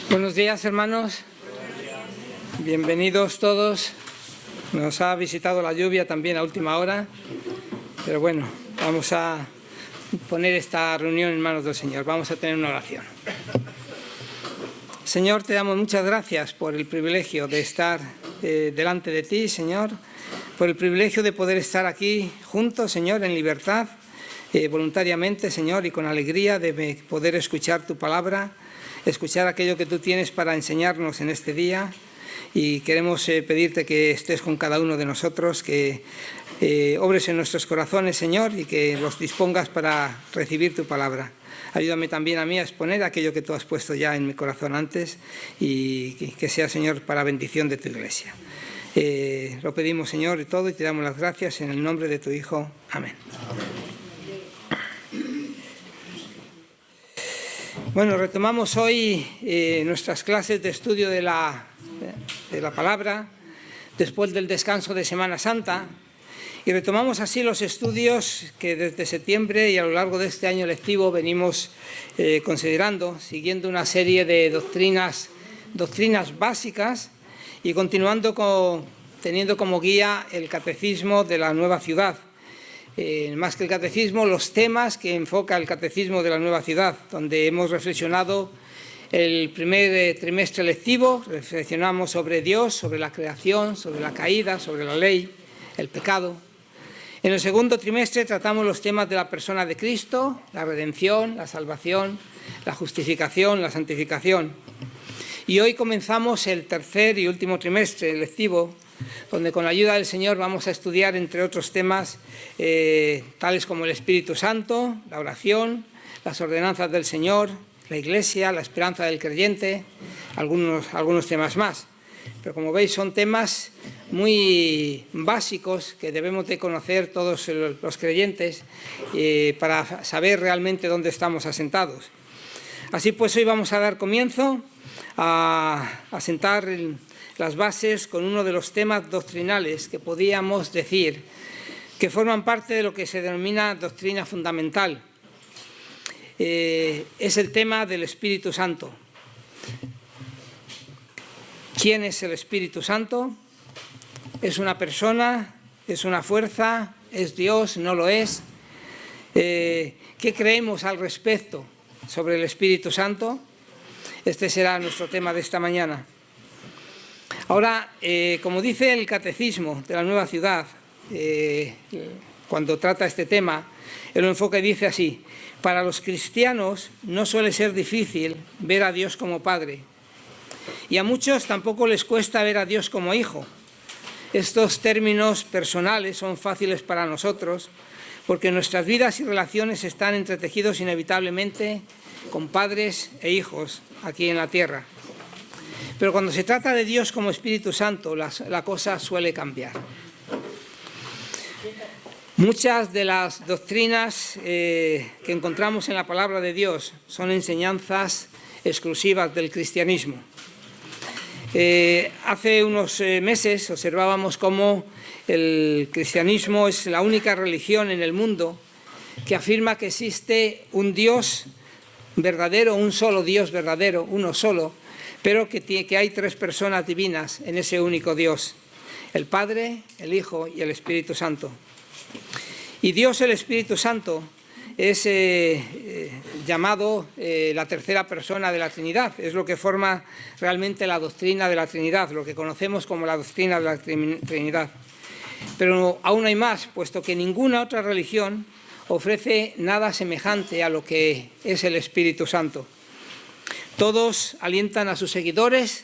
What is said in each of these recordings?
Buenos días, hermanos. Bienvenidos todos. Nos ha visitado la lluvia también a última hora, pero bueno, vamos a poner esta reunión en manos del Señor. Vamos a tener una oración. Señor, te damos muchas gracias por el privilegio de estar delante de ti, Señor, por el privilegio de poder estar aquí juntos, Señor, en libertad, voluntariamente, Señor, y con alegría de poder escuchar tu palabra, escuchar aquello que tú tienes para enseñarnos en este día, y queremos pedirte que estés con cada uno de nosotros, que obres en nuestros corazones, Señor, y que los dispongas para recibir tu palabra. Ayúdame también a mí a exponer aquello que tú has puesto ya en mi corazón antes, y que sea, Señor, para bendición de tu Iglesia. Lo pedimos, Señor, y todo, y te damos las gracias en el nombre de tu Hijo. Amén. Bueno, retomamos hoy nuestras clases de estudio de la palabra, después del descanso de Semana Santa, y retomamos así los estudios que desde septiembre y a lo largo de este año lectivo venimos considerando, siguiendo una serie de doctrinas básicas y continuando teniendo como guía el catecismo de la nueva ciudad. Más que el catecismo, los temas que enfoca el catecismo de la nueva ciudad, donde hemos reflexionado el primer trimestre lectivo, reflexionamos sobre Dios, sobre la creación, sobre la caída, sobre la ley, el pecado. En el segundo trimestre tratamos los temas de la persona de Cristo, la redención, la salvación, la justificación, la santificación. Y hoy comenzamos el tercer y último trimestre lectivo, donde con la ayuda del Señor vamos a estudiar, entre otros temas, tales como el Espíritu Santo, la oración, las ordenanzas del Señor, la Iglesia, la esperanza del creyente, algunos temas más. Pero como veis, son temas muy básicos que debemos de conocer todos los creyentes para saber realmente dónde estamos asentados. Así pues, hoy vamos a dar comienzo a sentar las bases con uno de los temas doctrinales que podíamos decir que forman parte de lo que se denomina doctrina fundamental. Es el tema del Espíritu Santo. ¿Quién es el Espíritu Santo? ¿Es una persona? ¿Es una fuerza? ¿Es Dios? ¿No lo es? ¿Qué creemos al respecto sobre el Espíritu Santo? Este será nuestro tema de esta mañana. Ahora, como dice el Catecismo de la Nueva Ciudad, cuando trata este tema, el enfoque dice así: para los cristianos no suele ser difícil ver a Dios como Padre, y a muchos tampoco les cuesta ver a Dios como Hijo. Estos términos personales son fáciles para nosotros, porque nuestras vidas y relaciones están entretejidos inevitablemente con padres e hijos aquí en la tierra. Pero cuando se trata de Dios como Espíritu Santo, la cosa suele cambiar. Muchas de las doctrinas que encontramos en la palabra de Dios son enseñanzas exclusivas del cristianismo. Hace unos meses observábamos cómo el cristianismo es la única religión en el mundo que afirma que existe un Dios verdadero, un solo Dios verdadero, uno solo, pero que hay tres personas divinas en ese único Dios: el Padre, el Hijo y el Espíritu Santo. Y Dios, el Espíritu Santo, es llamado la tercera persona de la Trinidad. Es lo que forma realmente la doctrina de la Trinidad, lo que conocemos como la doctrina de la Trinidad. Pero aún hay más, puesto que ninguna otra religión ofrece nada semejante a lo que es el Espíritu Santo. Todos alientan a sus seguidores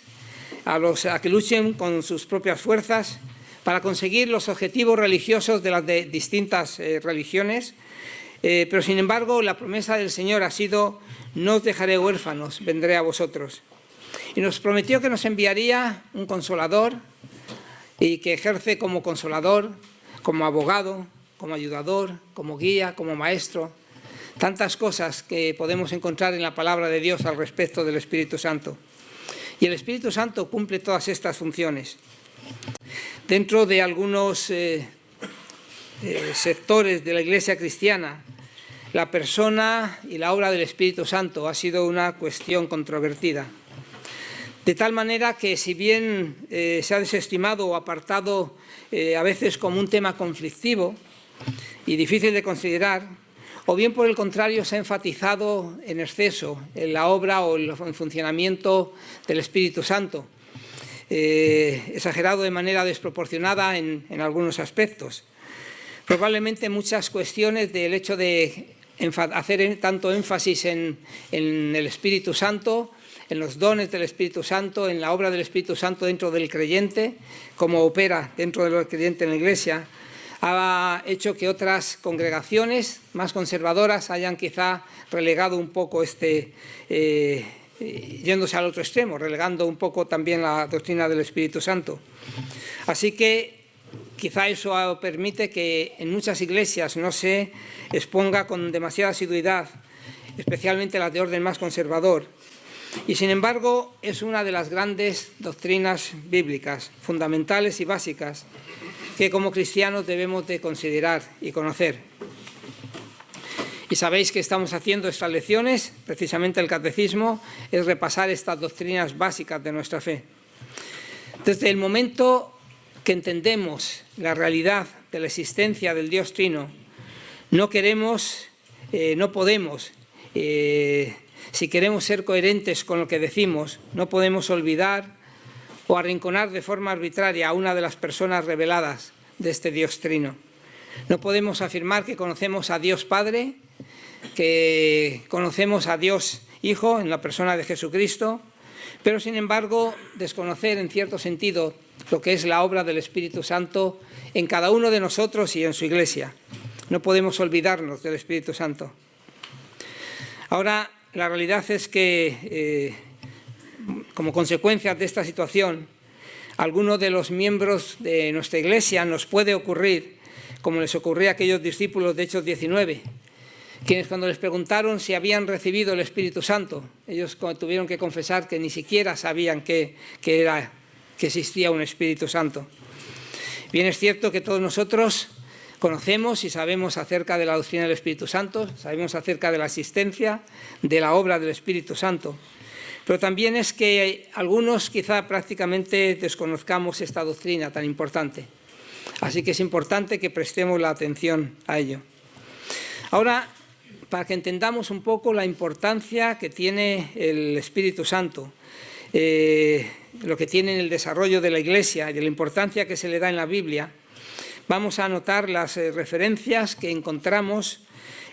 a que luchen con sus propias fuerzas para conseguir los objetivos religiosos de las distintas religiones, pero sin embargo la promesa del Señor ha sido: no os dejaré huérfanos, vendré a vosotros. Y nos prometió que nos enviaría un consolador, y que ejerce como consolador, como abogado, como ayudador, como guía, como maestro. Tantas cosas que podemos encontrar en la palabra de Dios al respecto del Espíritu Santo. Y el Espíritu Santo cumple todas estas funciones. Dentro de algunos sectores de la Iglesia cristiana, la persona y la obra del Espíritu Santo ha sido una cuestión controvertida. De tal manera que si bien se ha desestimado o apartado a veces como un tema conflictivo y difícil de considerar, o bien por el contrario se ha enfatizado en exceso en la obra o en el funcionamiento del Espíritu Santo, exagerado de manera desproporcionada en algunos aspectos. Probablemente muchas cuestiones del hecho de hacer tanto énfasis en el Espíritu Santo, en los dones del Espíritu Santo, en la obra del Espíritu Santo dentro del creyente, como opera dentro del creyente en la Iglesia, ha hecho que otras congregaciones más conservadoras hayan quizá relegado un poco yéndose al otro extremo, relegando un poco también la doctrina del Espíritu Santo. Así que quizá eso permite que en muchas iglesias no se exponga con demasiada asiduidad, especialmente las de orden más conservador. Y sin embargo es una de las grandes doctrinas bíblicas, fundamentales y básicas, que como cristianos debemos de considerar y conocer. Y sabéis que estamos haciendo estas lecciones, precisamente el catecismo, es repasar estas doctrinas básicas de nuestra fe. Desde el momento que entendemos la realidad de la existencia del Dios Trino, no podemos, si queremos ser coherentes con lo que decimos, no podemos olvidar o arrinconar de forma arbitraria a una de las personas reveladas de este Dios Trino. No podemos afirmar que conocemos a Dios Padre, que conocemos a Dios Hijo en la persona de Jesucristo, pero sin embargo desconocer en cierto sentido lo que es la obra del Espíritu Santo en cada uno de nosotros y en su Iglesia. No podemos olvidarnos del Espíritu Santo. Ahora, la realidad es que, como consecuencia de esta situación, algunos de los miembros de nuestra Iglesia nos puede ocurrir, como les ocurría a aquellos discípulos de Hechos 19, quienes cuando les preguntaron si habían recibido el Espíritu Santo, ellos tuvieron que confesar que ni siquiera sabían que existía un Espíritu Santo. Bien es cierto que todos nosotros conocemos y sabemos acerca de la doctrina del Espíritu Santo, sabemos acerca de la existencia, de la obra del Espíritu Santo, pero también es que algunos quizá prácticamente desconozcamos esta doctrina tan importante. Así que es importante que prestemos la atención a ello. Ahora, para que entendamos un poco la importancia que tiene el Espíritu Santo, lo que tiene en el desarrollo de la Iglesia y de la importancia que se le da en la Biblia, vamos a anotar las referencias que encontramos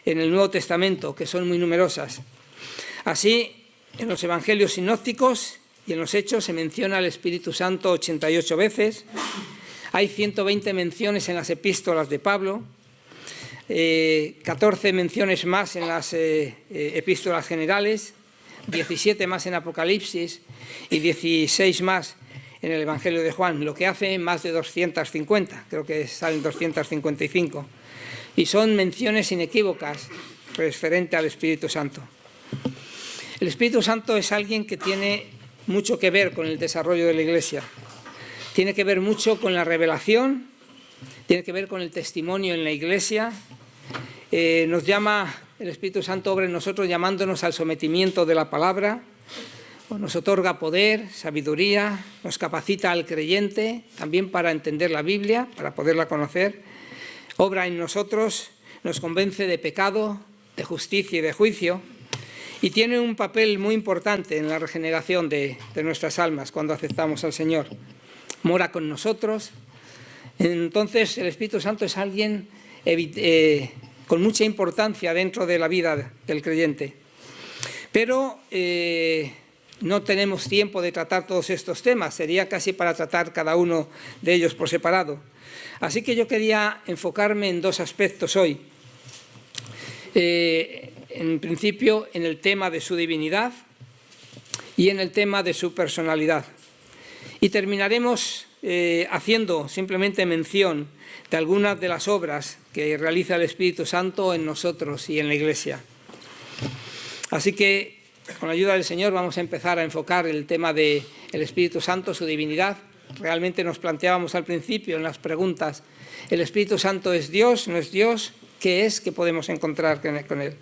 en el Nuevo Testamento, que son muy numerosas. Así, en los Evangelios sinópticos y en los Hechos se menciona el Espíritu Santo 88 veces, hay 120 menciones en las epístolas de Pablo, 14 menciones más en las epístolas generales, 17 más en Apocalipsis y 16 más en el Evangelio de Juan, lo que hace más de 250, creo que salen 255. Y son menciones inequívocas referente al Espíritu Santo. El Espíritu Santo es alguien que tiene mucho que ver con el desarrollo de la Iglesia. Tiene que ver mucho con la revelación, tiene que ver con el testimonio en la Iglesia. Nos llama, el Espíritu Santo obra en nosotros llamándonos al sometimiento de la palabra, nos otorga poder, sabiduría, nos capacita al creyente también para entender la Biblia, para poderla conocer. Obra en nosotros, nos convence de pecado, de justicia y de juicio, y tiene un papel muy importante en la regeneración de nuestras almas cuando aceptamos al Señor. Mora con nosotros. Entonces el Espíritu Santo es alguien con mucha importancia dentro de la vida del creyente. Pero no tenemos tiempo de tratar todos estos temas, sería casi para tratar cada uno de ellos por separado. Así que yo quería enfocarme en dos aspectos hoy. En principio, en el tema de su divinidad y en el tema de su personalidad. Y terminaremos haciendo simplemente mención de algunas de las obras que realiza el Espíritu Santo en nosotros y en la Iglesia. Así que, con la ayuda del Señor, vamos a empezar a enfocar el tema del Espíritu Santo, su divinidad. Realmente nos planteábamos al principio en las preguntas, ¿el Espíritu Santo es Dios? ¿No es Dios? ¿Qué es? ¿Qué podemos encontrar con Él?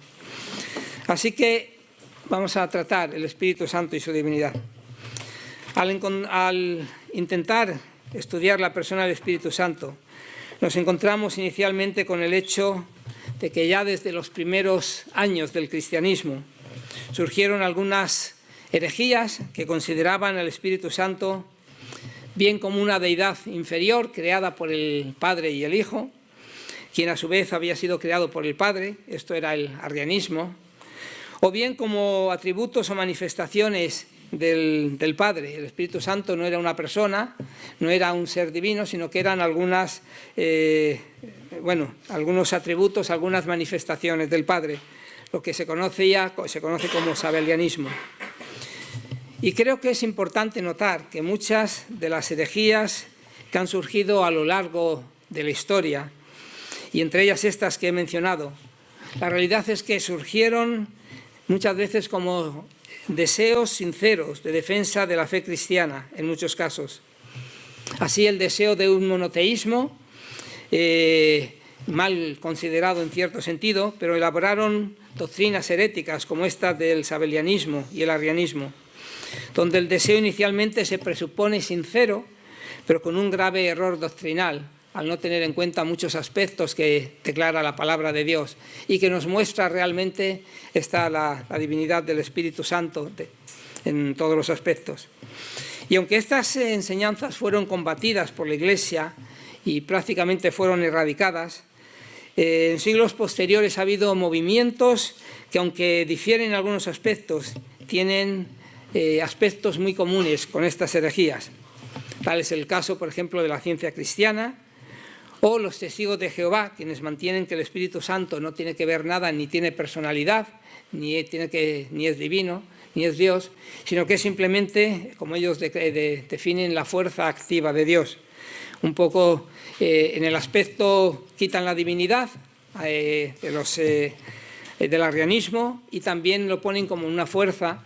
Así que vamos a tratar el Espíritu Santo y su divinidad. Al intentar estudiar la persona del Espíritu Santo, nos encontramos inicialmente con el hecho de que ya desde los primeros años del cristianismo surgieron algunas herejías que consideraban al Espíritu Santo bien como una deidad inferior creada por el Padre y el Hijo, quien a su vez había sido creado por el Padre, esto era el arrianismo, o bien como atributos o manifestaciones del Padre. El Espíritu Santo no era una persona, no era un ser divino, sino que eran algunos atributos, algunas manifestaciones del Padre, lo que se conoce como sabellianismo. Y creo que es importante notar que muchas de las herejías que han surgido a lo largo de la historia, y entre ellas estas que he mencionado, la realidad es que surgieron muchas veces como deseos sinceros de defensa de la fe cristiana, en muchos casos. Así, el deseo de un monoteísmo, mal considerado en cierto sentido, pero elaboraron doctrinas heréticas como esta del sabellianismo y el arrianismo, donde el deseo inicialmente se presupone sincero, pero con un grave error doctrinal, al no tener en cuenta muchos aspectos que declara la palabra de Dios y que nos muestra realmente la divinidad del Espíritu Santo en todos los aspectos. Y aunque estas enseñanzas fueron combatidas por la Iglesia y prácticamente fueron erradicadas, en siglos posteriores ha habido movimientos que, aunque difieren en algunos aspectos, tienen aspectos muy comunes con estas herejías. Tal es el caso, por ejemplo, de la ciencia cristiana, o los testigos de Jehová, quienes mantienen que el Espíritu Santo no tiene que ver nada, ni tiene personalidad, ni es divino, ni es Dios, sino que es simplemente, como ellos definen, la fuerza activa de Dios. Un poco en el aspecto quitan la divinidad del arrianismo y también lo ponen como una fuerza,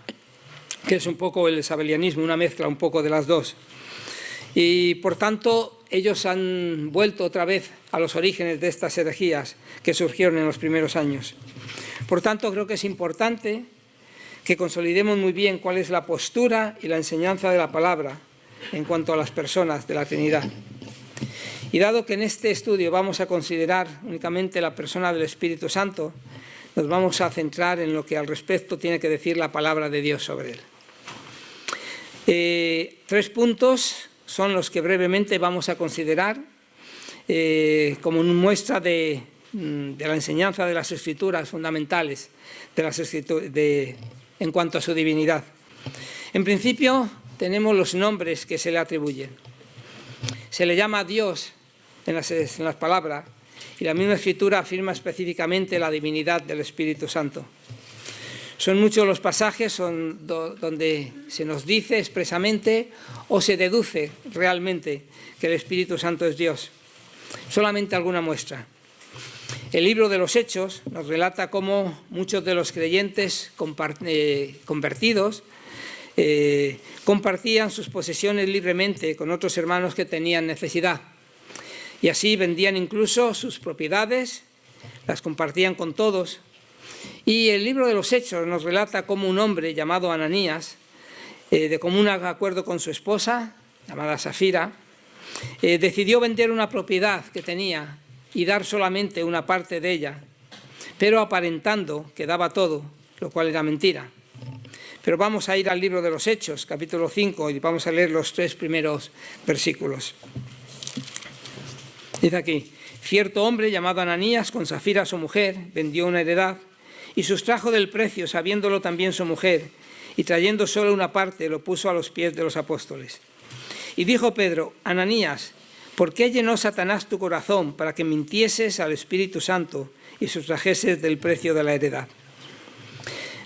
que es un poco el sabellianismo, una mezcla un poco de las dos. Y por tanto, ellos han vuelto otra vez a los orígenes de estas herejías que surgieron en los primeros años. Por tanto, creo que es importante que consolidemos muy bien cuál es la postura y la enseñanza de la palabra en cuanto a las personas de la Trinidad. Y dado que en este estudio vamos a considerar únicamente la persona del Espíritu Santo, nos vamos a centrar en lo que al respecto tiene que decir la palabra de Dios sobre él. 3 puntos son los que brevemente vamos a considerar como una muestra de la enseñanza de las Escrituras fundamentales en cuanto a su divinidad. En principio, tenemos los nombres que se le atribuyen. Se le llama Dios en las palabras, y la misma Escritura afirma específicamente la divinidad del Espíritu Santo. Son muchos los pasajes donde se nos dice expresamente o se deduce realmente que el Espíritu Santo es Dios. Solamente alguna muestra. El libro de los Hechos nos relata cómo muchos de los creyentes convertidos compartían sus posesiones libremente con otros hermanos que tenían necesidad. Y así vendían incluso sus propiedades, las compartían con todos. Y el libro de los Hechos nos relata cómo un hombre llamado Ananías, de común acuerdo con su esposa, llamada Safira, decidió vender una propiedad que tenía y dar solamente una parte de ella, pero aparentando que daba todo, lo cual era mentira. Pero vamos a ir al libro de los Hechos, capítulo 5, y vamos a leer los 3 primeros versículos. Dice aquí: cierto hombre llamado Ananías, con Safira su mujer, vendió una heredad y sustrajo del precio, sabiéndolo también su mujer, y trayendo solo una parte, lo puso a los pies de los apóstoles. Y dijo Pedro: Ananías, ¿por qué llenó Satanás tu corazón para que mintieses al Espíritu Santo y sustrajeses del precio de la heredad?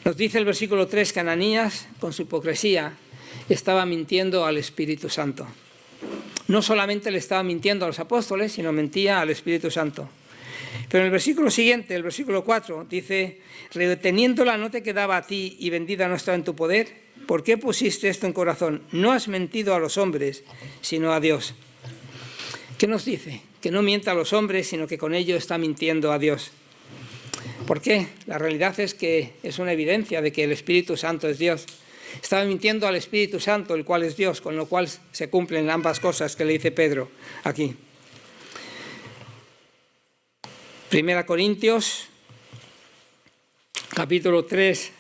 Nos dice el versículo 3 que Ananías, con su hipocresía, estaba mintiendo al Espíritu Santo. No solamente le estaba mintiendo a los apóstoles, sino mentía al Espíritu Santo. Pero en el versículo siguiente, el versículo 4, dice: reteniéndola no te quedaba a ti y vendida no estaba en tu poder. ¿Por qué pusiste esto en corazón? No has mentido a los hombres, sino a Dios. ¿Qué nos dice? Que no mienta a los hombres, sino que con ello está mintiendo a Dios. ¿Por qué? La realidad es que es una evidencia de que el Espíritu Santo es Dios. Estaba mintiendo al Espíritu Santo, el cual es Dios, con lo cual se cumplen ambas cosas que le dice Pedro aquí. 1 Corintios, capítulo 3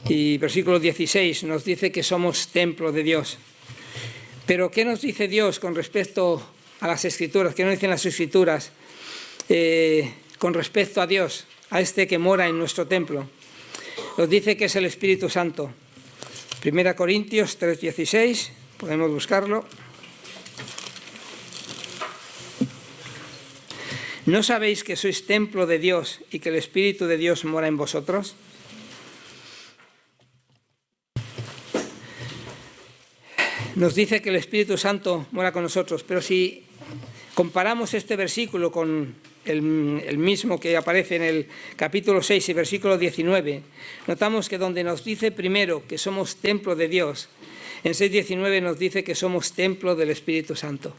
y versículo 16, nos dice que somos templo de Dios. Pero ¿qué nos dice Dios con respecto a las Escrituras? ¿Qué nos dicen las Escrituras con respecto a Dios, a este que mora en nuestro templo? Nos dice que es el Espíritu Santo. 1 Corintios 3:16, podemos buscarlo. ¿No sabéis que sois templo de Dios y que el Espíritu de Dios mora en vosotros? Nos dice que el Espíritu Santo mora con nosotros, pero si comparamos este versículo con el mismo que aparece en el capítulo 6 y versículo 19, notamos que donde nos dice primero que somos templo de Dios, en 6:19 nos dice que somos templo del Espíritu Santo.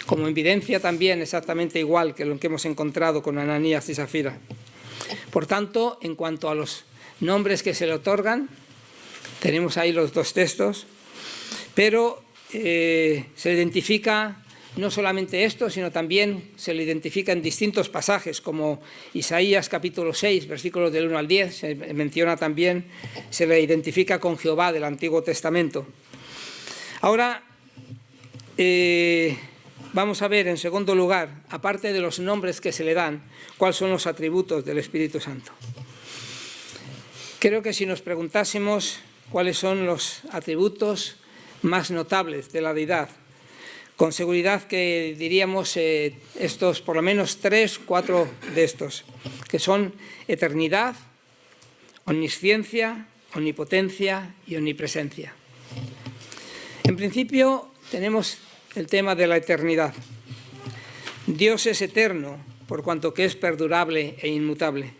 Como evidencia también exactamente igual que lo que hemos encontrado con Ananías y Zafira. Por tanto, en cuanto a los nombres que se le otorgan, tenemos ahí los dos textos, pero se le identifica no solamente esto, sino también se le identifica en distintos pasajes, como Isaías capítulo 6, versículos del 1 al 10, se menciona también, se le identifica con Jehová del Antiguo Testamento. Ahora, vamos a ver en segundo lugar, aparte de los nombres que se le dan, cuáles son los atributos del Espíritu Santo. Creo que si nos preguntásemos cuáles son los atributos más notables de la deidad, con seguridad que diríamos estos, por lo menos 3, 4 de estos, que son eternidad, omnisciencia, omnipotencia y omnipresencia. En principio tenemos el tema de la eternidad. Dios es eterno por cuanto que es perdurable e inmutable.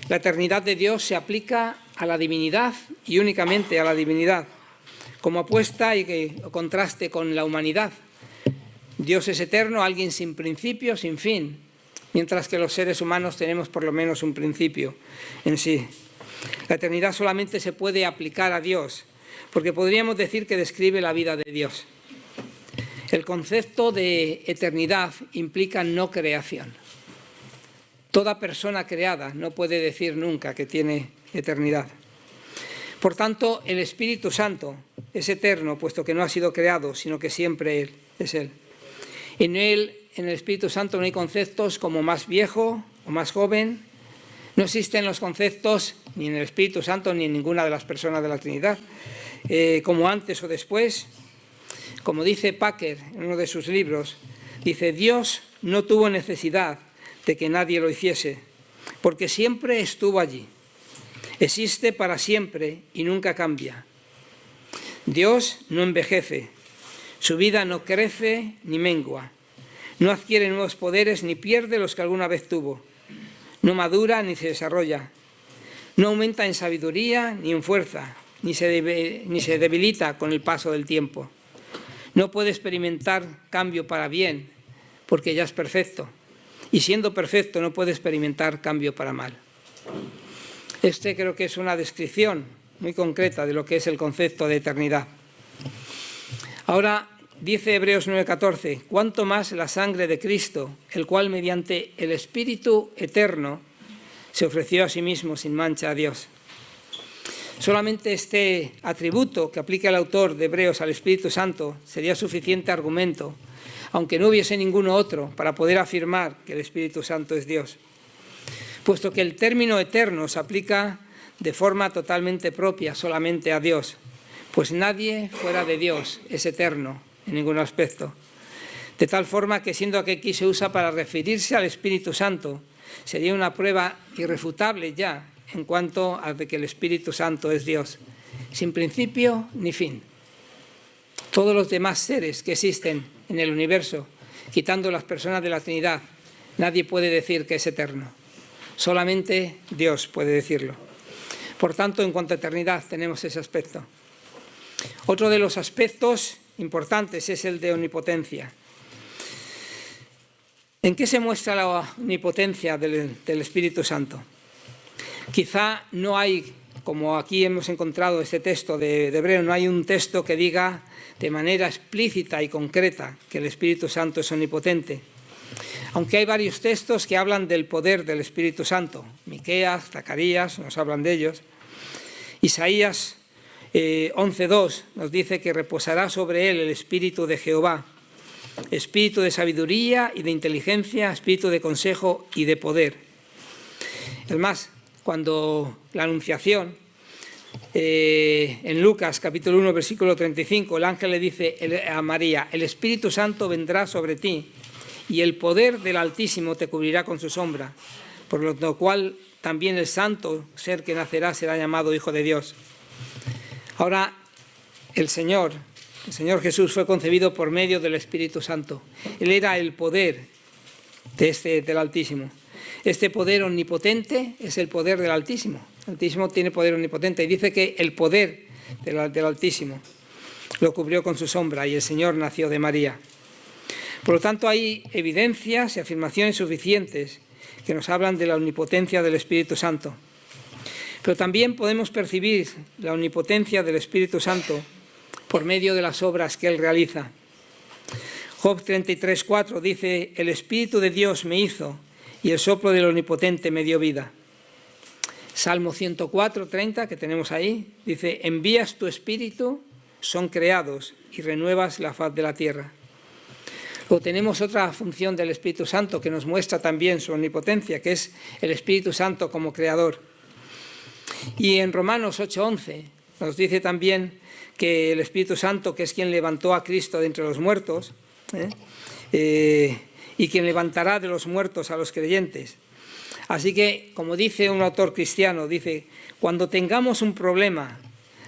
La eternidad de Dios se aplica a la divinidad y únicamente a la divinidad, como apuesta y que contraste con la humanidad. Dios es eterno, alguien sin principio, sin fin, mientras que los seres humanos tenemos por lo menos un principio en sí. La eternidad solamente se puede aplicar a Dios, porque podríamos decir que describe la vida de Dios. El concepto de eternidad implica no creación. Toda persona creada no puede decir nunca que tiene eternidad. Por tanto, el Espíritu Santo es eterno, puesto que no ha sido creado, sino que siempre es Él. En Él, en el Espíritu Santo, no hay conceptos como más viejo o más joven. No existen los conceptos, ni en el Espíritu Santo, ni en ninguna de las personas de la Trinidad, como antes o después. Como dice Packer en uno de sus libros, dice: Dios no tuvo necesidad de que nadie lo hiciese, porque siempre estuvo allí. Existe para siempre y nunca cambia. Dios no envejece, su vida no crece ni mengua, no adquiere nuevos poderes ni pierde los que alguna vez tuvo, no madura ni se desarrolla, no aumenta en sabiduría ni en fuerza, ni se debilita con el paso del tiempo. No puede experimentar cambio para bien, porque ya es perfecto, y siendo perfecto no puede experimentar cambio para mal. Este creo que es una descripción muy concreta de lo que es el concepto de eternidad. Ahora, dice Hebreos 9:14, cuánto más la sangre de Cristo, el cual mediante el Espíritu eterno se ofreció a sí mismo sin mancha a Dios. Solamente este atributo que aplica el autor de Hebreos al Espíritu Santo sería suficiente argumento, aunque no hubiese ninguno otro, para poder afirmar que el Espíritu Santo es Dios. Puesto que el término eterno se aplica de forma totalmente propia solamente a Dios, pues nadie fuera de Dios es eterno en ningún aspecto. De tal forma que siendo que aquí se usa para referirse al Espíritu Santo, sería una prueba irrefutable ya en cuanto a que el Espíritu Santo es Dios, sin principio ni fin. Todos los demás seres que existen en el universo, quitando las personas de la Trinidad, nadie puede decir que es eterno. Solamente Dios puede decirlo. Por tanto, en cuanto a eternidad, tenemos ese aspecto. Otro de los aspectos importantes es el de omnipotencia. ¿En qué se muestra la omnipotencia del Espíritu Santo? Quizá no hay como aquí hemos encontrado este texto de Hebreo, no hay un texto que diga de manera explícita y concreta que el Espíritu Santo es omnipotente. Aunque hay varios textos que hablan del poder del Espíritu Santo. Miqueas, Zacarías nos hablan de ellos. Isaías 11:2 nos dice que reposará sobre él el Espíritu de Jehová, Espíritu de sabiduría y de inteligencia, Espíritu de consejo y de poder. Es más, cuando la Anunciación, en Lucas capítulo 1, versículo 35, el ángel le dice a María: el Espíritu Santo vendrá sobre ti y el poder del Altísimo te cubrirá con su sombra, por lo cual también el santo ser que nacerá será llamado Hijo de Dios. Ahora, el Señor Jesús fue concebido por medio del Espíritu Santo. Él era el poder del Altísimo. Este poder omnipotente es el poder del Altísimo. El Altísimo tiene poder omnipotente y dice que el poder del Altísimo lo cubrió con su sombra y el Señor nació de María. Por lo tanto, hay evidencias y afirmaciones suficientes que nos hablan de la omnipotencia del Espíritu Santo. Pero también podemos percibir la omnipotencia del Espíritu Santo por medio de las obras que Él realiza. Job 33:4 dice: el Espíritu de Dios me hizo y el soplo del Omnipotente me dio vida. Salmo 104:30, que tenemos ahí, dice: envías tu Espíritu, son creados y renuevas la faz de la tierra. Luego tenemos otra función del Espíritu Santo que nos muestra también su omnipotencia, que es el Espíritu Santo como creador. Y en Romanos 8:11 nos dice también que el Espíritu Santo, que es quien levantó a Cristo de entre los muertos, y quien levantará de los muertos a los creyentes. Así que, como dice un autor cristiano, dice: cuando tengamos un problema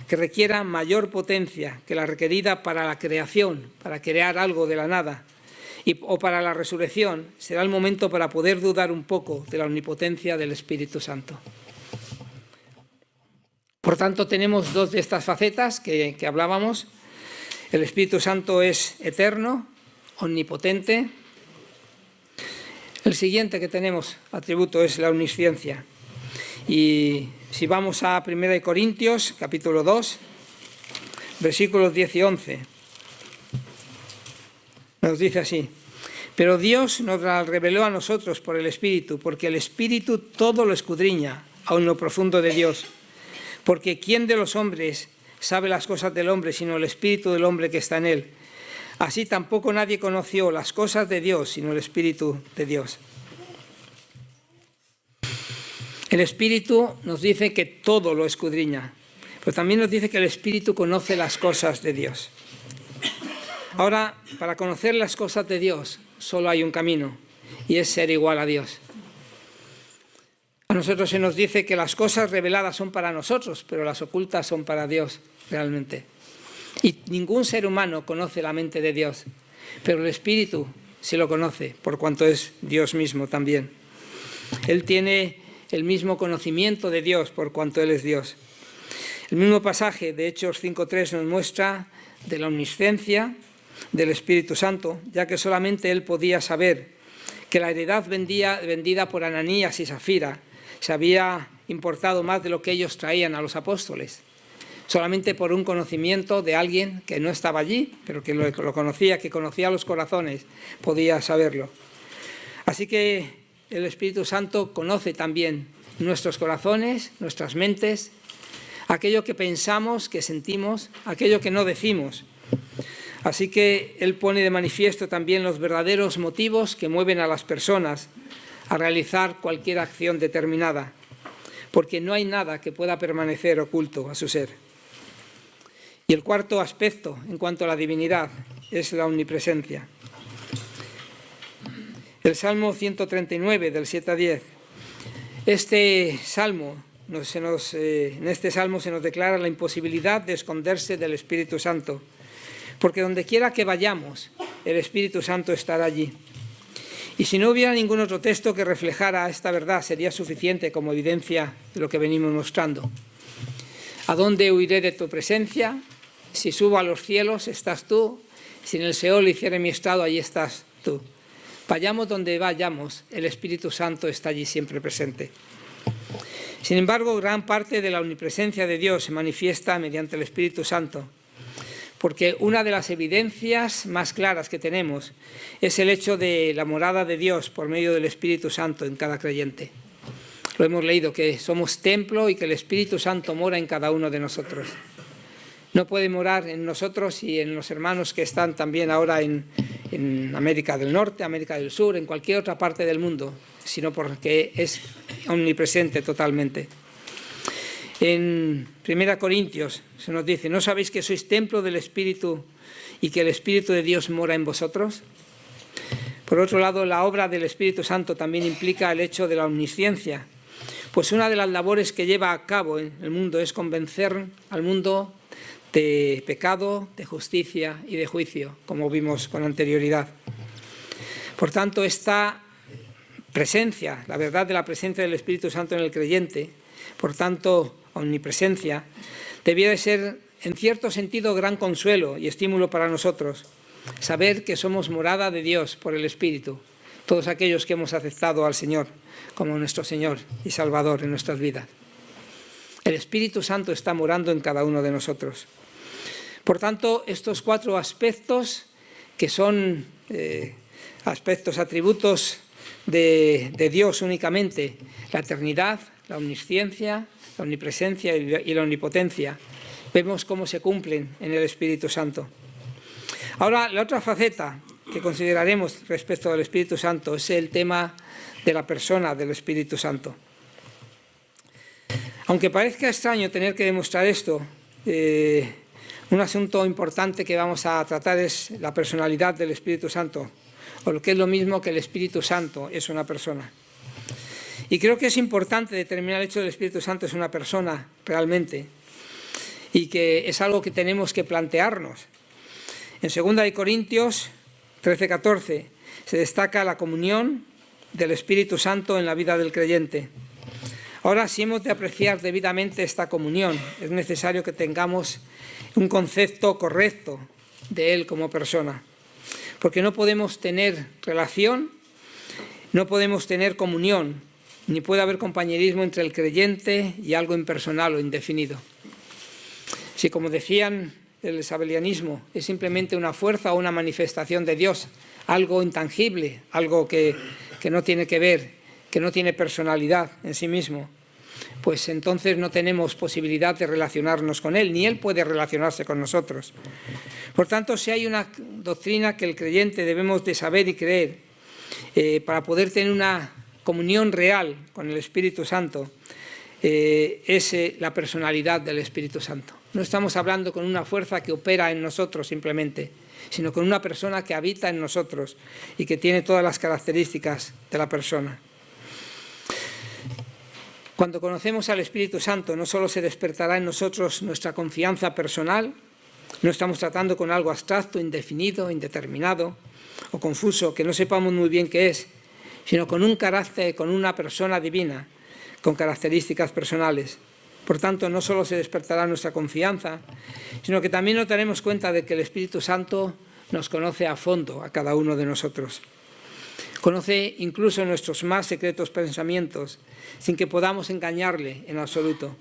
que requiera mayor potencia que la requerida para la creación, para crear algo de la nada, o para la resurrección, será el momento para poder dudar un poco de la omnipotencia del Espíritu Santo. Por tanto, tenemos dos de estas facetas que hablábamos. El Espíritu Santo es eterno, omnipotente. El siguiente que tenemos atributo es la omnisciencia. Y si vamos a 1 Corintios, capítulo 2, versículos 10 y 11, nos dice así: pero Dios nos la reveló a nosotros por el Espíritu, porque el Espíritu todo lo escudriña, aun lo profundo de Dios. Porque ¿quién de los hombres sabe las cosas del hombre, sino el Espíritu del hombre que está en él? Así tampoco nadie conoció las cosas de Dios, sino el Espíritu de Dios. El Espíritu nos dice que todo lo escudriña, pero también nos dice que el Espíritu conoce las cosas de Dios. Ahora, para conocer las cosas de Dios, solo hay un camino, y es ser igual a Dios. A nosotros se nos dice que las cosas reveladas son para nosotros, pero las ocultas son para Dios, realmente. Y ningún ser humano conoce la mente de Dios, pero el Espíritu sí lo conoce, por cuanto es Dios mismo también. Él tiene el mismo conocimiento de Dios, por cuanto Él es Dios. El mismo pasaje de Hechos 5:3 nos muestra de la omnisciencia del Espíritu Santo, ya que solamente Él podía saber que la heredad vendida por Ananías y Safira se había importado más de lo que ellos traían a los apóstoles. Solamente por un conocimiento de alguien que no estaba allí, pero que lo conocía, que conocía los corazones, podía saberlo. Así que el Espíritu Santo conoce también nuestros corazones, nuestras mentes, aquello que pensamos, que sentimos, aquello que no decimos. Así que Él pone de manifiesto también los verdaderos motivos que mueven a las personas a realizar cualquier acción determinada, porque no hay nada que pueda permanecer oculto a su ser. Y el cuarto aspecto, en cuanto a la divinidad, es la omnipresencia. El Salmo 139, del 7 a 10. En este Salmo se nos declara la imposibilidad de esconderse del Espíritu Santo, porque donde quiera que vayamos, el Espíritu Santo estará allí. Y si no hubiera ningún otro texto que reflejara esta verdad, sería suficiente como evidencia de lo que venimos mostrando. ¿A dónde huiré de tu presencia? Si subo a los cielos, estás tú. Si en el Seol hiciere mi estrado, allí estás tú. Vayamos donde vayamos, el Espíritu Santo está allí siempre presente. Sin embargo, gran parte de la omnipresencia de Dios se manifiesta mediante el Espíritu Santo, porque una de las evidencias más claras que tenemos es el hecho de la morada de Dios por medio del Espíritu Santo en cada creyente. Lo hemos leído, que somos templo y que el Espíritu Santo mora en cada uno de nosotros. No puede morar en nosotros y en los hermanos que están también ahora en América del Norte, América del Sur, en cualquier otra parte del mundo, sino porque es omnipresente totalmente. En 1 Corintios se nos dice: ¿no sabéis que sois templo del Espíritu y que el Espíritu de Dios mora en vosotros? Por otro lado, la obra del Espíritu Santo también implica el hecho de la omnisciencia, pues una de las labores que lleva a cabo en el mundo es convencer al mundo de pecado, de justicia y de juicio, como vimos con anterioridad. Por tanto, esta presencia, la verdad de la presencia del Espíritu Santo en el creyente, por tanto, omnipresencia, debía de ser, en cierto sentido, gran consuelo y estímulo para nosotros, saber que somos morada de Dios por el Espíritu, todos aquellos que hemos aceptado al Señor como nuestro Señor y Salvador en nuestras vidas. El Espíritu Santo está morando en cada uno de nosotros. Por tanto, estos 4 aspectos, que son atributos de Dios únicamente: la eternidad, la omnisciencia, la omnipresencia y la omnipotencia, vemos cómo se cumplen en el Espíritu Santo. Ahora, la otra faceta que consideraremos respecto al Espíritu Santo es el tema de la persona del Espíritu Santo. Aunque parezca extraño tener que demostrar esto, un asunto importante que vamos a tratar es la personalidad del Espíritu Santo, o lo que es lo mismo que el Espíritu Santo es una persona. Y creo que es importante determinar el hecho del Espíritu Santo es una persona realmente, y que es algo que tenemos que plantearnos. En 2 Corintios 13-14 se destaca la comunión del Espíritu Santo en la vida del creyente. Ahora, si hemos de apreciar debidamente esta comunión, es necesario que tengamos un concepto correcto de Él como persona, porque no podemos tener relación, no podemos tener comunión, ni puede haber compañerismo entre el creyente y algo impersonal o indefinido. Si, como decían el sabelianismo, es simplemente una fuerza o una manifestación de Dios, algo intangible, algo que no tiene que ver, que no tiene personalidad en sí mismo, pues entonces no tenemos posibilidad de relacionarnos con Él, ni Él puede relacionarse con nosotros. Por tanto, si hay una doctrina que el creyente debemos de saber y creer para poder tener una comunión real con el Espíritu Santo, es la personalidad del Espíritu Santo. No estamos hablando con una fuerza que opera en nosotros simplemente, sino con una persona que habita en nosotros y que tiene todas las características de la persona. Cuando conocemos al Espíritu Santo, no solo se despertará en nosotros nuestra confianza personal, no estamos tratando con algo abstracto, indefinido, indeterminado o confuso, que no sepamos muy bien qué es, sino con un carácter, con una persona divina, con características personales. Por tanto, no solo se despertará nuestra confianza, sino que también nos daremos cuenta de que el Espíritu Santo nos conoce a fondo a cada uno de nosotros. Conoce incluso nuestros más secretos pensamientos, sin que podamos engañarle en absoluto.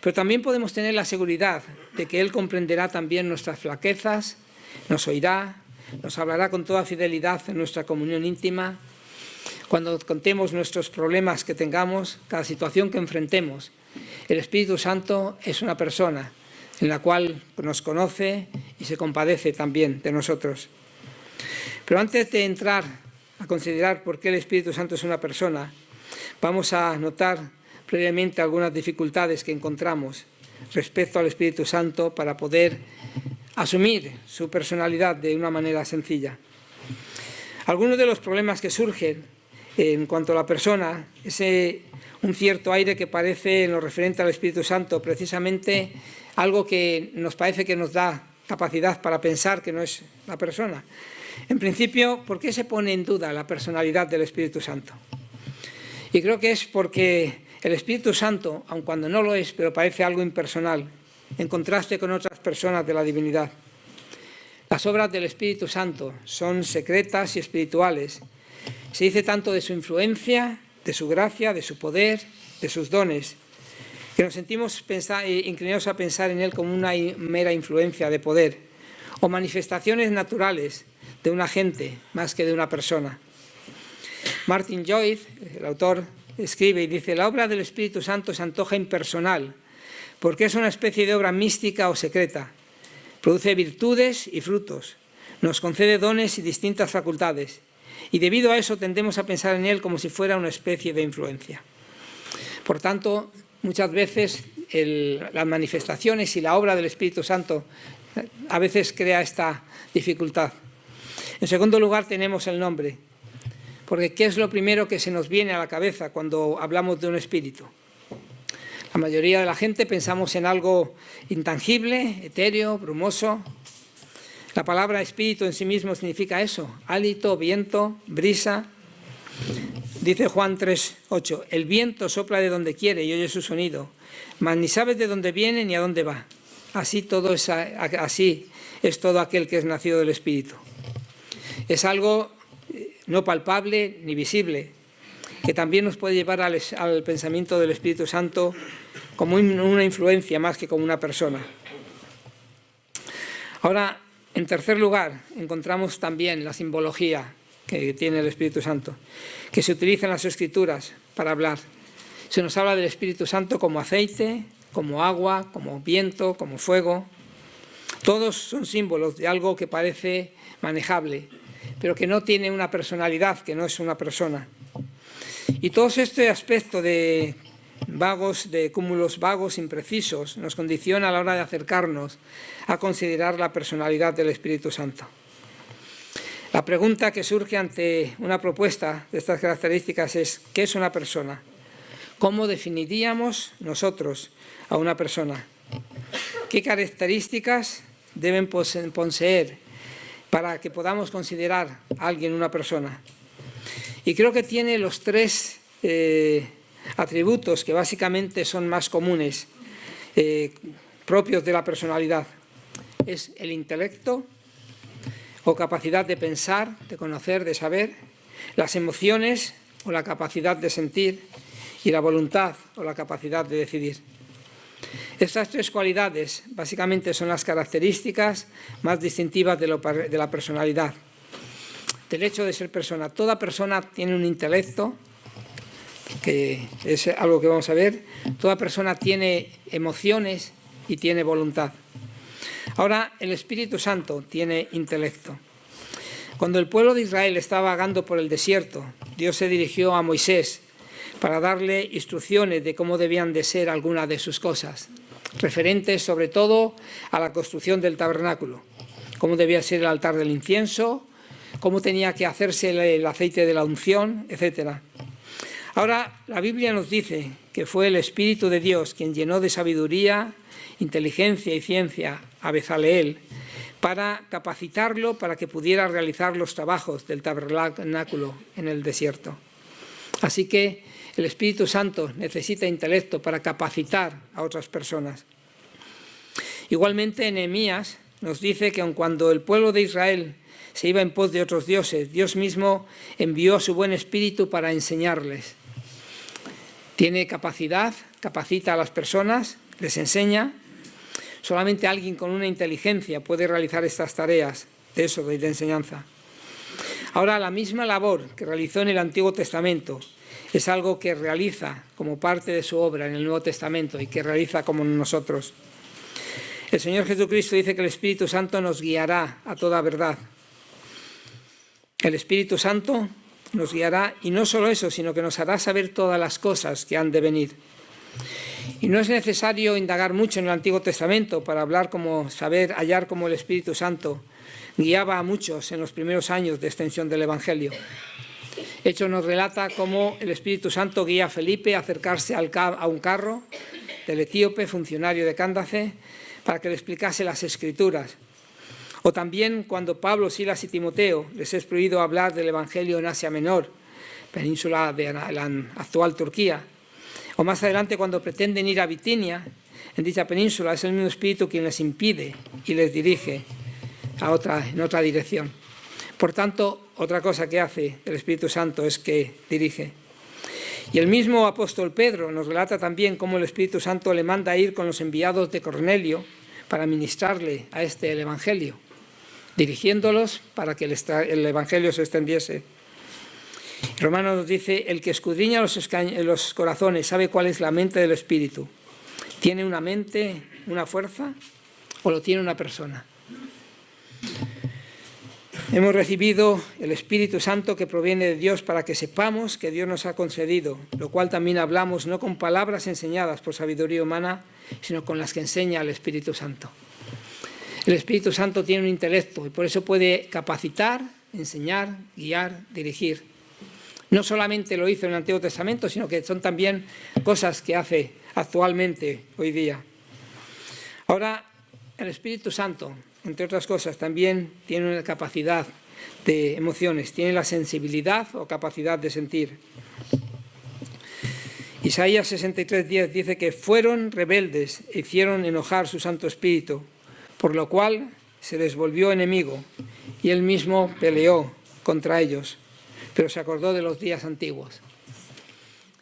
Pero también podemos tener la seguridad de que Él comprenderá también nuestras flaquezas, nos oirá, nos hablará con toda fidelidad en nuestra comunión íntima. Cuando contemos nuestros problemas que tengamos, cada situación que enfrentemos, el Espíritu Santo es una persona en la cual nos conoce y se compadece también de nosotros. Pero antes de entrar a considerar por qué el Espíritu Santo es una persona, vamos a notar previamente algunas dificultades que encontramos respecto al Espíritu Santo para poder asumir su personalidad de una manera sencilla. Algunos de los problemas que surgen en cuanto a la persona es un cierto aire que parece, en lo referente al Espíritu Santo, precisamente algo que nos parece que nos da capacidad para pensar que no es la persona. En principio, ¿por qué se pone en duda la personalidad del Espíritu Santo? Y creo que es porque el Espíritu Santo, aun cuando no lo es, pero parece algo impersonal, en contraste con otras personas de la divinidad. Las obras del Espíritu Santo son secretas y espirituales. Se dice tanto de su influencia, de su gracia, de su poder de sus dones, que nos sentimos inclinados a pensar en Él como una mera influencia de poder o manifestaciones naturales de un agente más que de una persona. Martin Joyce, el autor, escribe y dice: la obra del Espíritu Santo se antoja impersonal porque es una especie de obra mística o secreta. Produce virtudes y frutos, nos concede dones y distintas facultades, y debido a eso tendemos a pensar en Él como si fuera una especie de influencia. Por tanto, muchas veces las manifestaciones y la obra del Espíritu Santo a veces crea esta dificultad. En segundo lugar, tenemos el nombre, porque ¿qué es lo primero que se nos viene a la cabeza cuando hablamos de un espíritu? La mayoría de la gente pensamos en algo intangible, etéreo, brumoso. La palabra espíritu en sí mismo significa eso: hálito, viento, brisa. Dice Juan 3:8, el viento sopla de donde quiere y oye su sonido, mas ni sabes de dónde viene ni a dónde va. Así es todo aquel que es nacido del Espíritu. Es algo no palpable ni visible, que también nos puede llevar al pensamiento del Espíritu Santo como una influencia más que como una persona. Ahora, en tercer lugar, encontramos también la simbología que tiene el Espíritu Santo, que se utiliza en las Escrituras para hablar. Se nos habla del Espíritu Santo como aceite, como agua, como viento, como fuego. Todos son símbolos de algo que parece manejable, pero que no tiene una personalidad, que no es una persona. Y todo este aspecto de cúmulos vagos, imprecisos, nos condiciona a la hora de acercarnos a considerar la personalidad del Espíritu Santo. La pregunta que surge ante una propuesta de estas características es: ¿qué es una persona? ¿Cómo definiríamos nosotros a una persona? ¿Qué características deben poseer para que podamos considerar a alguien una persona? Y creo que tiene los tres atributos que básicamente son más comunes, propios de la personalidad. Es el intelecto, o capacidad de pensar, de conocer, de saber, las emociones, o la capacidad de sentir, y la voluntad, o la capacidad de decidir. Estas tres cualidades básicamente son las características más distintivas de la personalidad, del hecho de ser persona. Toda persona tiene un intelecto, que es algo que vamos a ver. Toda persona tiene emociones y tiene voluntad. Ahora, el Espíritu Santo tiene intelecto. Cuando el pueblo de Israel estaba vagando por el desierto, Dios se dirigió a Moisés para darle instrucciones de cómo debían de ser algunas de sus cosas, referentes sobre todo a la construcción del tabernáculo, cómo debía ser el altar del incienso, cómo tenía que hacerse el aceite de la unción, etc. Ahora, la Biblia nos dice que fue el Espíritu de Dios quien llenó de sabiduría, inteligencia y ciencia a Bezaleel para capacitarlo para que pudiera realizar los trabajos del tabernáculo en el desierto. Así que el Espíritu Santo necesita intelecto para capacitar a otras personas. Igualmente, Nehemías nos dice que aun cuando el pueblo de Israel se iba en pos de otros dioses, Dios mismo envió a su buen espíritu para enseñarles. Tiene capacidad, capacita a las personas, les enseña. Solamente alguien con una inteligencia puede realizar estas tareas de eso, de enseñanza. Ahora, la misma labor que realizó en el Antiguo Testamento es algo que realiza como parte de su obra en el Nuevo Testamento y que realiza como nosotros. El Señor Jesucristo dice que el Espíritu Santo nos guiará a toda verdad. El Espíritu Santo nos guiará, y no solo eso, sino que nos hará saber todas las cosas que han de venir. Y no es necesario indagar mucho en el Antiguo Testamento para hallar cómo el Espíritu Santo guiaba a muchos en los primeros años de extensión del Evangelio. Hechos nos relata cómo el Espíritu Santo guía a Felipe a acercarse a un carro del etíope, funcionario de Cándace, para que le explicase las Escrituras. O también cuando Pablo, Silas y Timoteo les es prohibido hablar del Evangelio en Asia Menor, península de la actual Turquía. O más adelante cuando pretenden ir a Bitinia, en dicha península, es el mismo Espíritu quien les impide y les dirige en otra dirección. Por tanto, otra cosa que hace el Espíritu Santo es que dirige. Y el mismo apóstol Pedro nos relata también cómo el Espíritu Santo le manda a ir con los enviados de Cornelio para ministrarle a este el Evangelio, dirigiéndolos para que el Evangelio se extendiese. Romanos nos dice: el que escudriña los corazones sabe cuál es la mente del Espíritu. ¿Tiene una mente, una fuerza, o lo tiene una persona? Hemos recibido el Espíritu Santo que proviene de Dios para que sepamos que Dios nos ha concedido, lo cual también hablamos no con palabras enseñadas por sabiduría humana, sino con las que enseña el Espíritu Santo. El Espíritu Santo tiene un intelecto y por eso puede capacitar, enseñar, guiar, dirigir. No solamente lo hizo en el Antiguo Testamento, sino que son también cosas que hace actualmente, hoy día. Ahora, el Espíritu Santo, entre otras cosas, también tiene una capacidad de emociones, tiene la sensibilidad o capacidad de sentir. Isaías 63:10 dice que fueron rebeldes e hicieron enojar su Santo Espíritu, por lo cual se les volvió enemigo y él mismo peleó contra ellos, pero se acordó de los días antiguos.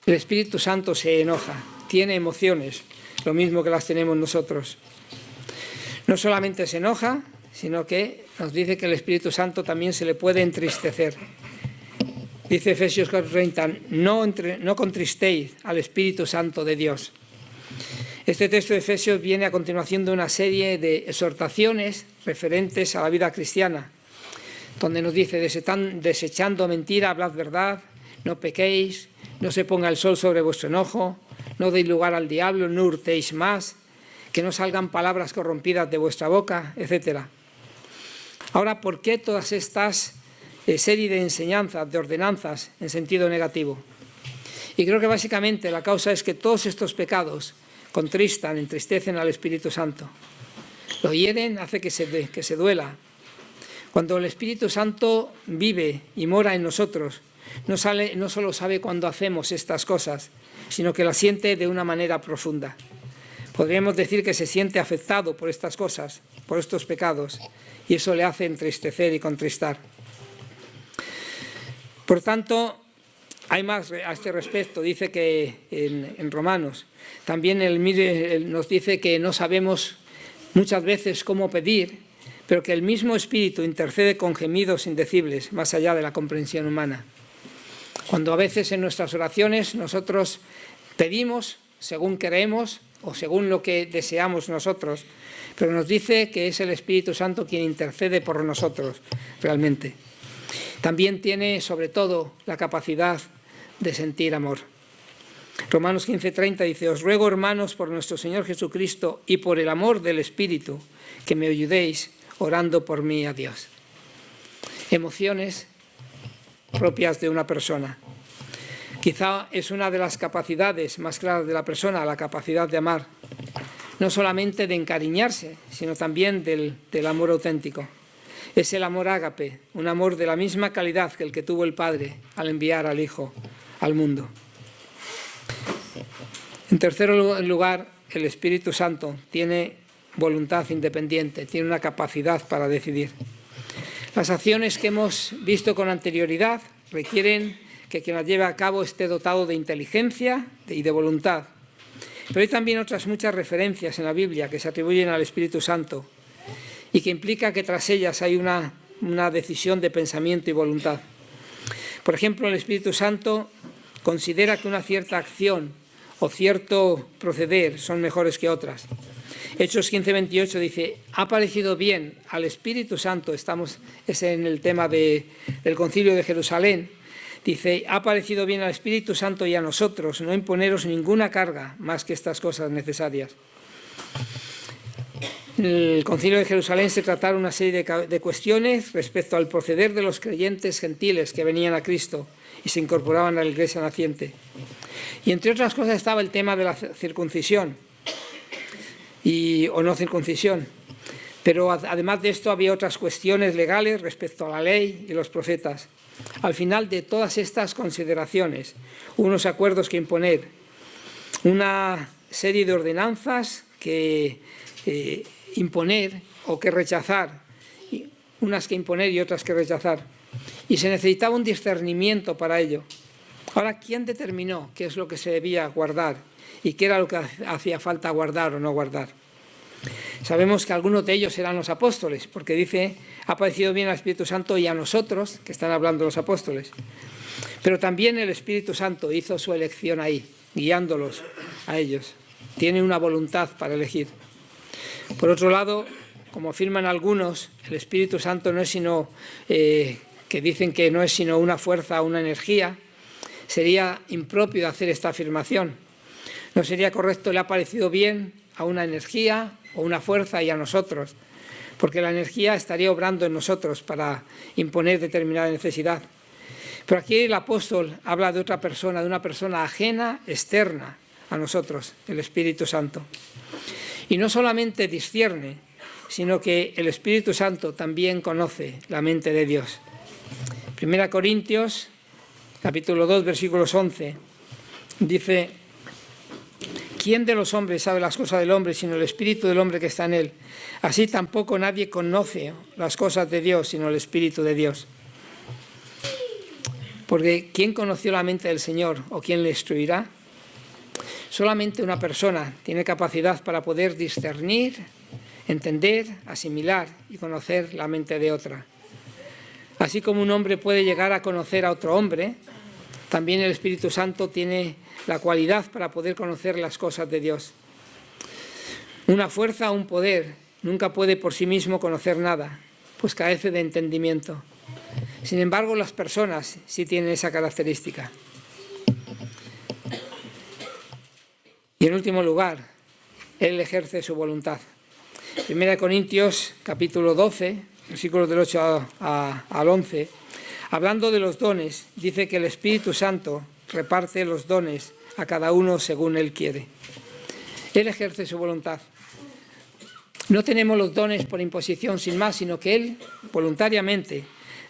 El Espíritu Santo se enoja, tiene emociones, lo mismo que las tenemos nosotros. No solamente se enoja, sino que nos dice que el Espíritu Santo también se le puede entristecer. Dice Efesios 4:30, no contristéis al Espíritu Santo de Dios. Este texto de Efesios viene a continuación de una serie de exhortaciones referentes a la vida cristiana, donde nos dice: desechando mentira, hablad verdad, no pequéis, no se ponga el sol sobre vuestro enojo, no deis lugar al diablo, no hurtéis más, que no salgan palabras corrompidas de vuestra boca, etc. Ahora, ¿por qué todas estas serie de enseñanzas, de ordenanzas en sentido negativo? Y creo que básicamente la causa es que todos estos pecados contristan, entristecen al Espíritu Santo. Lo hieren, hace que se duela. Cuando el Espíritu Santo vive y mora en nosotros, no solo sabe cuando hacemos estas cosas, sino que las siente de una manera profunda. Podríamos decir que se siente afectado por estas cosas, por estos pecados, y eso le hace entristecer y contristar. Por tanto, hay más a este respecto. Dice que en Romanos, también él nos dice que no sabemos muchas veces cómo pedir, pero que el mismo Espíritu intercede con gemidos indecibles, más allá de la comprensión humana. Cuando a veces en nuestras oraciones nosotros pedimos según queremos o según lo que deseamos nosotros, pero nos dice que es el Espíritu Santo quien intercede por nosotros realmente. También tiene, sobre todo, la capacidad de sentir amor. Romanos 15:30 dice: os ruego, hermanos, por nuestro Señor Jesucristo y por el amor del Espíritu, que me ayudéis orando por mí a Dios. Emociones propias de una persona. Quizá es una de las capacidades más claras de la persona, la capacidad de amar. No solamente de encariñarse, sino también del amor auténtico. Es el amor ágape, un amor de la misma calidad que el que tuvo el Padre al enviar al Hijo al mundo. En tercer lugar, el Espíritu Santo tiene voluntad independiente, tiene una capacidad para decidir. Las acciones que hemos visto con anterioridad requieren que quien las lleve a cabo esté dotado de inteligencia y de voluntad. Pero hay también otras muchas referencias en la Biblia que se atribuyen al Espíritu Santo y que implica que tras ellas hay una decisión de pensamiento y voluntad. Por ejemplo, el Espíritu Santo considera que una cierta acción o cierto proceder son mejores que otras. Hechos 15:28 dice: ha parecido bien al Espíritu Santo, es en el tema del Concilio de Jerusalén, dice: ha parecido bien al Espíritu Santo y a nosotros no imponeros ninguna carga más que estas cosas necesarias. En el Concilio de Jerusalén se trataron una serie de cuestiones respecto al proceder de los creyentes gentiles que venían a Cristo y se incorporaban a la Iglesia naciente. Y entre otras cosas estaba el tema de la circuncisión o no circuncisión. Pero además de esto había otras cuestiones legales respecto a la ley y los profetas. Al final de todas estas consideraciones, unos acuerdos que imponer, una serie de ordenanzas que imponer o que rechazar, unas que imponer y otras que rechazar. Y se necesitaba un discernimiento para ello. Ahora, ¿quién determinó qué es lo que se debía guardar y qué era lo que hacía falta guardar o no guardar? Sabemos que algunos de ellos eran los apóstoles, porque dice, ha parecido bien al Espíritu Santo y a nosotros, que están hablando los apóstoles. Pero también el Espíritu Santo hizo su elección ahí, guiándolos a ellos. Tiene una voluntad para elegir. Por otro lado, como afirman algunos, el Espíritu Santo no es sino, que dicen que no es sino una fuerza, una energía. Sería impropio hacer esta afirmación. No sería correcto, le ha parecido bien a una energía o una fuerza y a nosotros, porque la energía estaría obrando en nosotros para imponer determinada necesidad. Pero aquí el apóstol habla de otra persona, de una persona ajena, externa a nosotros, el Espíritu Santo. Y no solamente discierne, sino que el Espíritu Santo también conoce la mente de Dios. 1 Corintios, capítulo 2, versículos 11, dice: ¿quién de los hombres sabe las cosas del hombre sino el Espíritu del hombre que está en él? Así tampoco nadie conoce las cosas de Dios sino el Espíritu de Dios. Porque ¿quién conoció la mente del Señor o quién le instruirá? Solamente una persona tiene capacidad para poder discernir, entender, asimilar y conocer la mente de otra. Así como un hombre puede llegar a conocer a otro hombre, también el Espíritu Santo tiene la cualidad para poder conocer las cosas de Dios. Una fuerza o un poder nunca puede por sí mismo conocer nada, pues carece de entendimiento. Sin embargo, las personas sí tienen esa característica. Y en último lugar, Él ejerce su voluntad. 1 Corintios, capítulo 12, versículos del 8 al 11, hablando de los dones, dice que el Espíritu Santo reparte los dones a cada uno según Él quiere. Él ejerce su voluntad. No tenemos los dones por imposición sin más, sino que Él voluntariamente,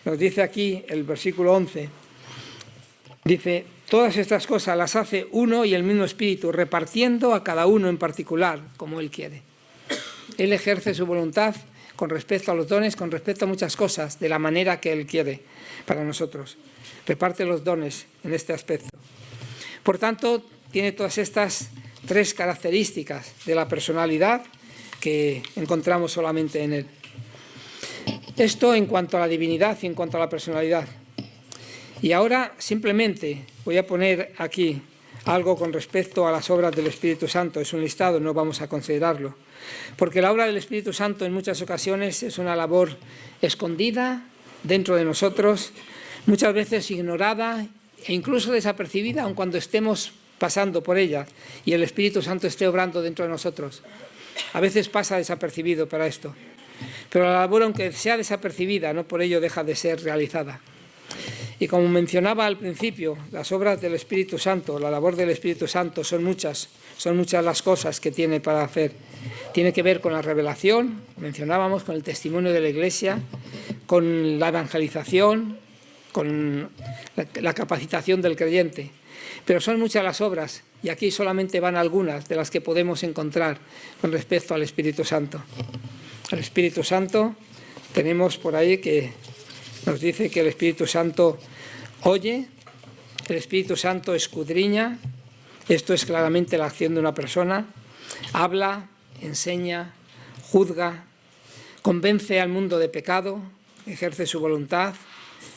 nos dice aquí el versículo 11, dice: todas estas cosas las hace uno y el mismo Espíritu, repartiendo a cada uno en particular como Él quiere. Él ejerce su voluntad con respecto a los dones, con respecto a muchas cosas, de la manera que Él quiere para nosotros. Reparte los dones en este aspecto. Por tanto, tiene todas estas tres características de la personalidad que encontramos solamente en Él. Esto en cuanto a la divinidad y en cuanto a la personalidad. Y ahora simplemente voy a poner aquí algo con respecto a las obras del Espíritu Santo. Es un listado, no vamos a considerarlo. Porque la obra del Espíritu Santo en muchas ocasiones es una labor escondida dentro de nosotros, muchas veces ignorada e incluso desapercibida, aun cuando estemos pasando por ella y el Espíritu Santo esté obrando dentro de nosotros. A veces pasa desapercibido para esto. Pero la labor, aunque sea desapercibida, no por ello deja de ser realizada. Y como mencionaba al principio, las obras del Espíritu Santo, la labor del Espíritu Santo son muchas las cosas que tiene para hacer. Tiene que ver con la revelación, mencionábamos, con el testimonio de la Iglesia, con la evangelización, con la capacitación del creyente. Pero son muchas las obras, y aquí solamente van algunas de las que podemos encontrar con respecto al Espíritu Santo. El Espíritu Santo, tenemos por ahí que nos dice que el Espíritu Santo oye, el Espíritu Santo escudriña, esto es claramente la acción de una persona, habla, enseña, juzga, convence al mundo de pecado, ejerce su voluntad,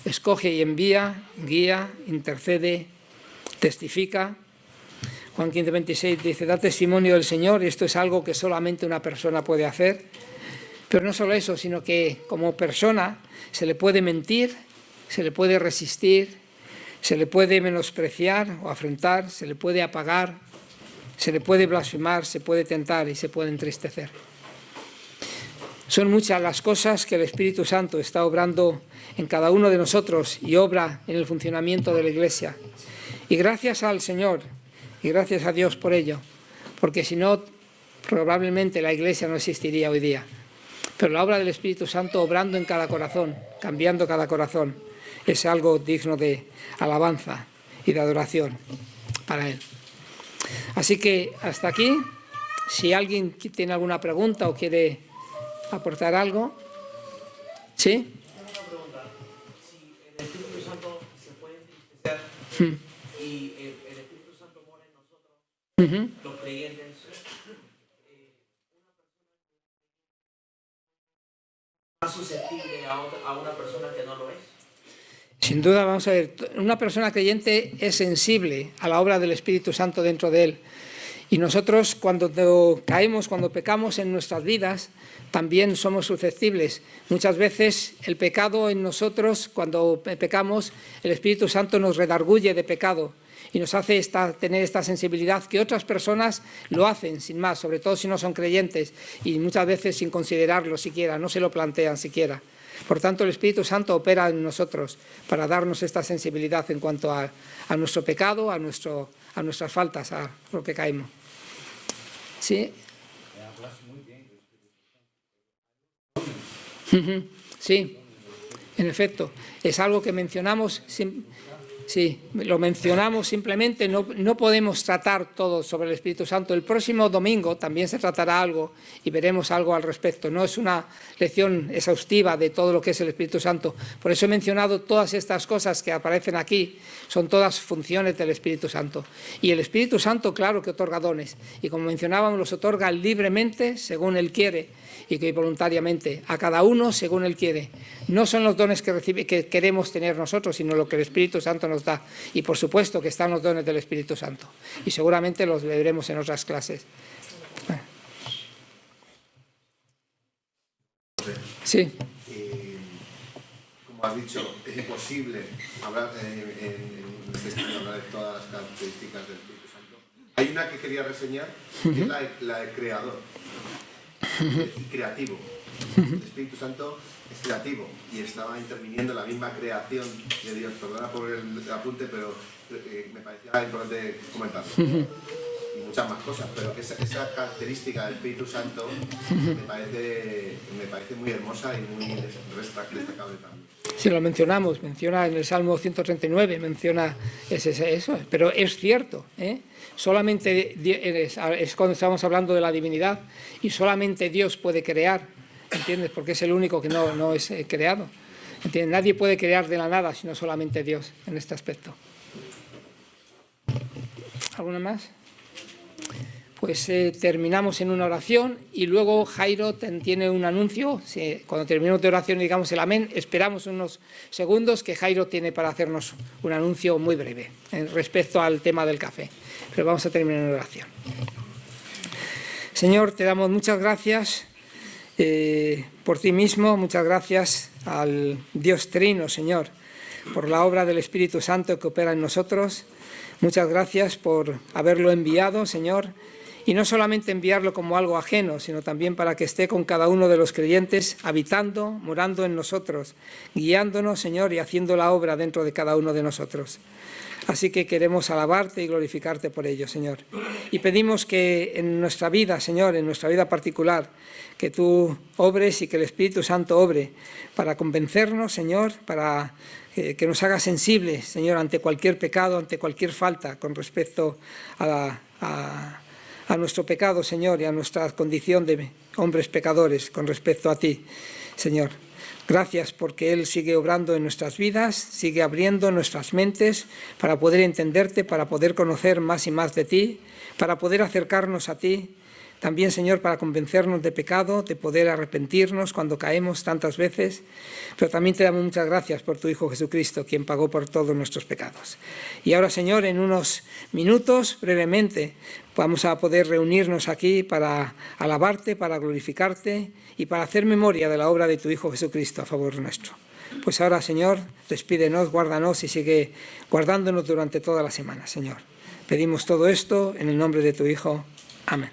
escoge y envía, guía, intercede, testifica. Juan 15:26 dice: da testimonio del Señor, y esto es algo que solamente una persona puede hacer. Pero no solo eso, sino que como persona se le puede mentir, se le puede resistir, se le puede menospreciar o afrentar, se le puede apagar, se le puede blasfemar, se puede tentar y se puede entristecer. Son muchas las cosas que el Espíritu Santo está obrando en cada uno de nosotros y obra en el funcionamiento de la Iglesia. Y gracias al Señor y gracias a Dios por ello, porque si no, probablemente la Iglesia no existiría hoy día. Pero la obra del Espíritu Santo obrando en cada corazón, cambiando cada corazón, es algo digno de alabanza y de adoración para Él. Así que hasta aquí. Si alguien tiene alguna pregunta o quiere aportar algo. ¿Sí? Tengo una pregunta. Si el Espíritu Santo se puede entristecer y los creyentes, más susceptible a una persona que no lo es. Sin duda, vamos a ver, una persona creyente es sensible a la obra del Espíritu Santo dentro de él. Y nosotros cuando caemos, cuando pecamos en nuestras vidas, también somos susceptibles. Muchas veces el pecado en nosotros, cuando pecamos, el Espíritu Santo nos redarguye de pecado y nos hace tener esta sensibilidad que otras personas lo hacen sin más, sobre todo si no son creyentes y muchas veces sin considerarlo siquiera, no se lo plantean siquiera. Por tanto, el Espíritu Santo opera en nosotros para darnos esta sensibilidad en cuanto a nuestro pecado, a nuestras faltas, a lo que caemos. ¿Sí? Sí, en efecto, es algo que mencionamos, sí, lo mencionamos simplemente, no podemos tratar todo sobre el Espíritu Santo. El próximo domingo también se tratará algo y veremos algo al respecto. No es una lección exhaustiva de todo lo que es el Espíritu Santo. Por eso he mencionado todas estas cosas que aparecen aquí, son todas funciones del Espíritu Santo. Y el Espíritu Santo, claro que otorga dones, y como mencionábamos, los otorga libremente según Él quiere, y que voluntariamente, a cada uno según Él quiere. No son los dones que queremos tener nosotros, sino lo que el Espíritu Santo nos da. Y por supuesto que están los dones del Espíritu Santo. Y seguramente los veremos en otras clases. Sí. Como has dicho, es imposible hablar en este estudio, hablar de todas las características del Espíritu Santo. Hay una que quería reseñar, que es la de creador. Y creativo. El Espíritu Santo es creativo y estaba interviniendo en la misma creación de Dios. Perdona por el apunte, pero me parecía importante comentarlo. Y muchas más cosas, pero esa característica del Espíritu Santo me parece muy hermosa y muy destacable también. Sí, lo mencionamos, menciona en el Salmo 139, menciona eso, pero es cierto, solamente es cuando estamos hablando de la divinidad y solamente Dios puede crear, ¿entiendes? Porque es el único que no es creado, ¿entiendes? Nadie puede crear de la nada, sino solamente Dios en este aspecto. ¿Alguna más? Pues terminamos en una oración y luego Jairo tiene un anuncio. Cuando terminemos de oración y digamos el amén, esperamos unos segundos que Jairo tiene para hacernos un anuncio muy breve respecto al tema del café. Pero vamos a terminar en oración. Señor, te damos muchas gracias por ti mismo, muchas gracias al Dios Trino, Señor, por la obra del Espíritu Santo que opera en nosotros. Muchas gracias por haberlo enviado, Señor, y no solamente enviarlo como algo ajeno, sino también para que esté con cada uno de los creyentes, habitando, morando en nosotros, guiándonos, Señor, y haciendo la obra dentro de cada uno de nosotros. Así que queremos alabarte y glorificarte por ello, Señor. Y pedimos que en nuestra vida, Señor, en nuestra vida particular, que tú obres y que el Espíritu Santo obre para convencernos, Señor, para que nos haga sensibles, Señor, ante cualquier pecado, ante cualquier falta con respecto a nuestro pecado, Señor, y a nuestra condición de hombres pecadores con respecto a ti, Señor. Gracias porque Él sigue obrando en nuestras vidas, sigue abriendo nuestras mentes para poder entenderte, para poder conocer más y más de ti, para poder acercarnos a ti. También, Señor, para convencernos de pecado, de poder arrepentirnos cuando caemos tantas veces. Pero también te damos muchas gracias por tu Hijo Jesucristo, quien pagó por todos nuestros pecados. Y ahora, Señor, en unos minutos, brevemente, vamos a poder reunirnos aquí para alabarte, para glorificarte y para hacer memoria de la obra de tu Hijo Jesucristo a favor nuestro. Pues ahora, Señor, despídenos, guárdanos y sigue guardándonos durante toda la semana, Señor. Pedimos todo esto en el nombre de tu Hijo. Amén.